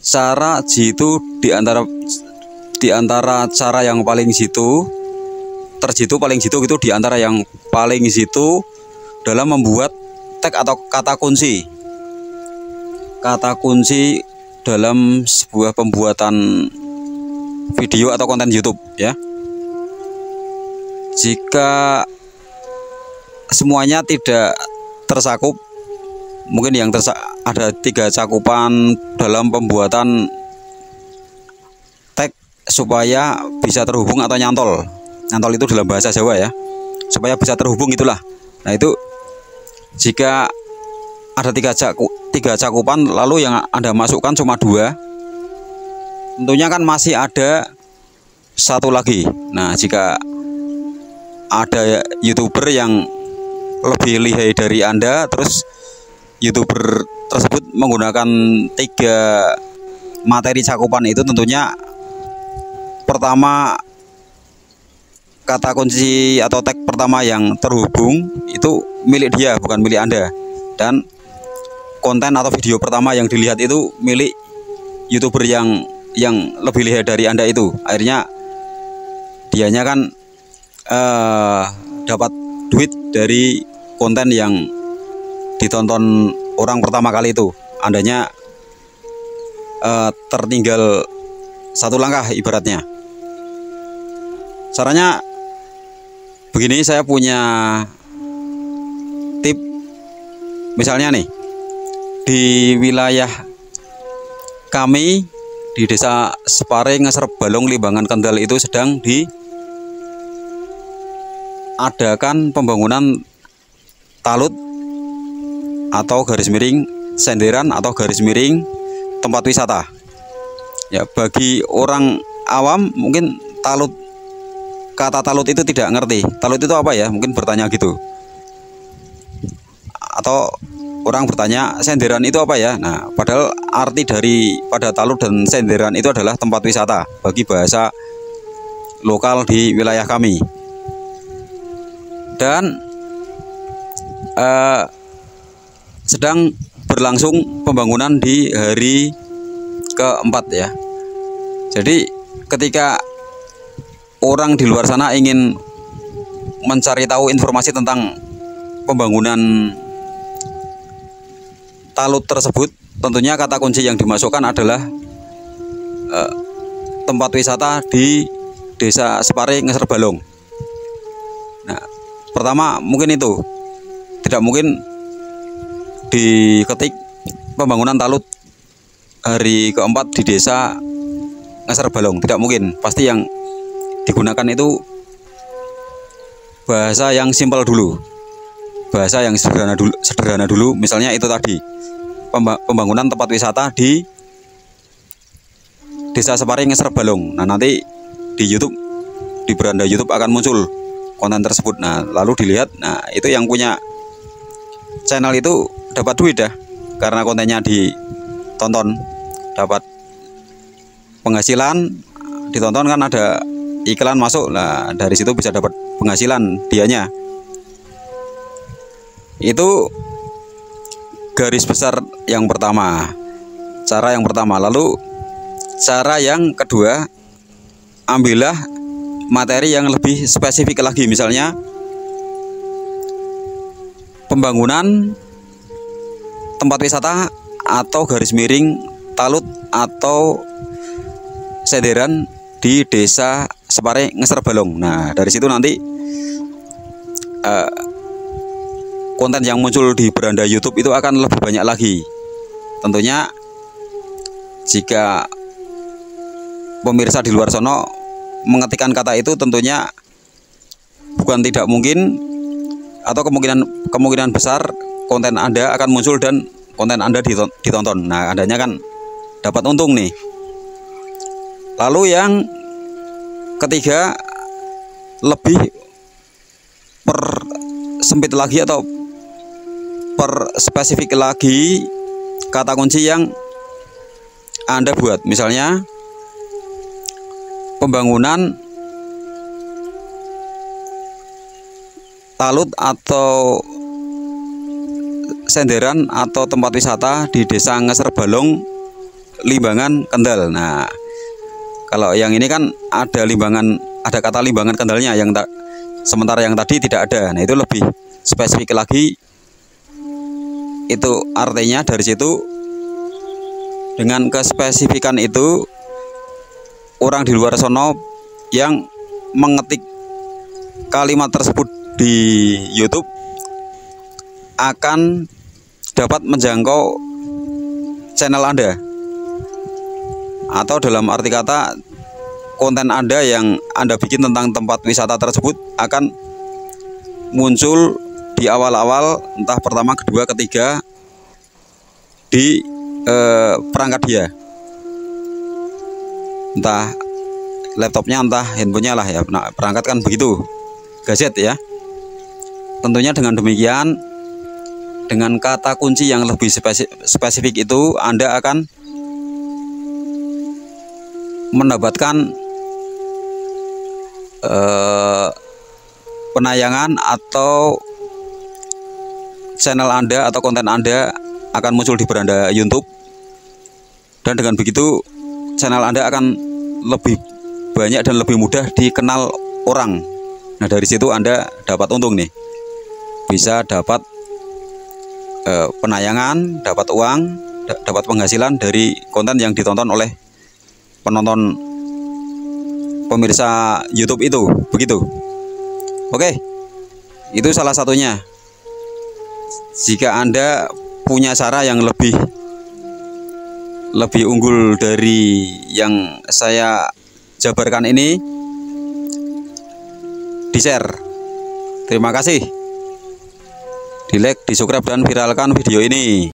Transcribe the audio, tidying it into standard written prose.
cara jitu di antara cara yang paling jitu, terjitu paling jitu gitu, di antara yang paling jitu dalam membuat tag atau kata kunci. Kata kunci dalam sebuah pembuatan video atau konten YouTube ya. Jika semuanya tidak tersakup, mungkin yang ada 3 cakupan dalam pembuatan tag supaya bisa terhubung atau nyantol. Nyantol itu dalam bahasa Jawa ya, supaya bisa terhubung itulah. Nah itu jika ada 3 cakupan lalu yang Anda masukkan cuma 2, tentunya kan masih ada 1 lagi. Nah jika ada YouTuber yang lebih lihai dari Anda, terus YouTuber tersebut menggunakan 3 materi cakupan itu, tentunya pertama kata kunci atau tag pertama yang terhubung itu milik dia, bukan milik Anda. Dan konten atau video pertama yang dilihat itu milik YouTuber yang lebih lihai dari Anda itu. Akhirnya dianya kan dapat duit dari konten yang ditonton orang pertama kali itu. Andanya tertinggal 1 langkah ibaratnya. Caranya begini, saya punya tip. Misalnya nih, di wilayah kami di Desa Separe, Ngeser Balong, Limbangan, Kendal itu sedang diadakan pembangunan talut atau garis miring senderan atau garis miring tempat wisata. Ya, bagi orang awam mungkin kata talut itu tidak ngerti. Talut itu apa ya? Mungkin bertanya gitu. Atau orang bertanya, senderan itu apa ya? Nah, padahal arti pada talut dan senderan itu adalah tempat wisata bagi bahasa lokal di wilayah kami. Dan sedang berlangsung pembangunan di hari keempat ya. Jadi ketika orang di luar sana ingin mencari tahu informasi tentang pembangunan talut tersebut, tentunya kata kunci yang dimasukkan adalah tempat wisata di Desa Separe, Ngeser Balong. Nah, pertama mungkin itu tidak mungkin diketik pembangunan talut hari keempat di Desa Ngeser Balong, tidak mungkin. Pasti yang digunakan itu bahasa yang simpel dulu, bahasa yang sederhana dulu. Misalnya itu tadi, pembangunan tempat wisata di Desa Separe, Ngeser Balong. Nah nanti di YouTube, di beranda YouTube akan muncul konten tersebut. Nah lalu dilihat, nah itu yang punya channel itu dapat duit ya, karena kontennya ditonton, dapat penghasilan. Ditonton kan ada iklan masuk, nah dari situ bisa dapat penghasilan dianya. Itu garis besar yang pertama, cara yang pertama. Lalu cara yang kedua, ambillah materi yang lebih spesifik lagi. Misalnya pembangunan tempat wisata atau garis miring talut atau senderan di Desa Separe, Ngeser Balong. Nah dari situ nanti konten yang muncul di beranda YouTube itu akan lebih banyak lagi. Tentunya jika pemirsa di luar sana mengetikkan kata itu, tentunya bukan tidak mungkin atau kemungkinan besar konten Anda akan muncul dan konten Anda ditonton. Nah Andanya kan dapat untung nih. Lalu yang ketiga, lebih persempit lagi atau perspesifik lagi kata kunci yang Anda buat. Misalnya pembangunan talut atau senderan atau tempat wisata di Desa Ngeser Balong, limbangan kendal. Nah, kalau yang ini kan ada limbangan, ada kata limbangan kendalnya yang sementara yang tadi tidak ada. Nah, itu lebih spesifik lagi. Itu artinya dari situ, dengan kespesifikan itu, orang di luar sono yang mengetik kalimat tersebut di YouTube akan dapat menjangkau channel Anda, atau dalam arti kata konten Anda yang Anda bikin tentang tempat wisata tersebut akan muncul di awal-awal, entah pertama, kedua, ketiga di perangkat dia, entah laptopnya, entah handphonenya lah ya. Nah, perangkat kan begitu, gadget ya. Tentunya dengan demikian, dengan kata kunci yang lebih spesifik itu, Anda akan mendapatkan penayangan atau channel Anda atau konten Anda akan muncul di beranda YouTube, dan dengan begitu channel Anda akan lebih banyak dan lebih mudah dikenal orang. Nah, dari situ Anda dapat untung nih, bisa dapat penayangan, dapat uang, dapat penghasilan dari konten yang ditonton oleh penonton, pemirsa YouTube itu, begitu. Oke, itu salah satunya. Jika Anda punya cara yang lebih unggul dari yang saya jabarkan ini, di-share. Terima kasih. Di-like, di-subscribe, dan viralkan video ini.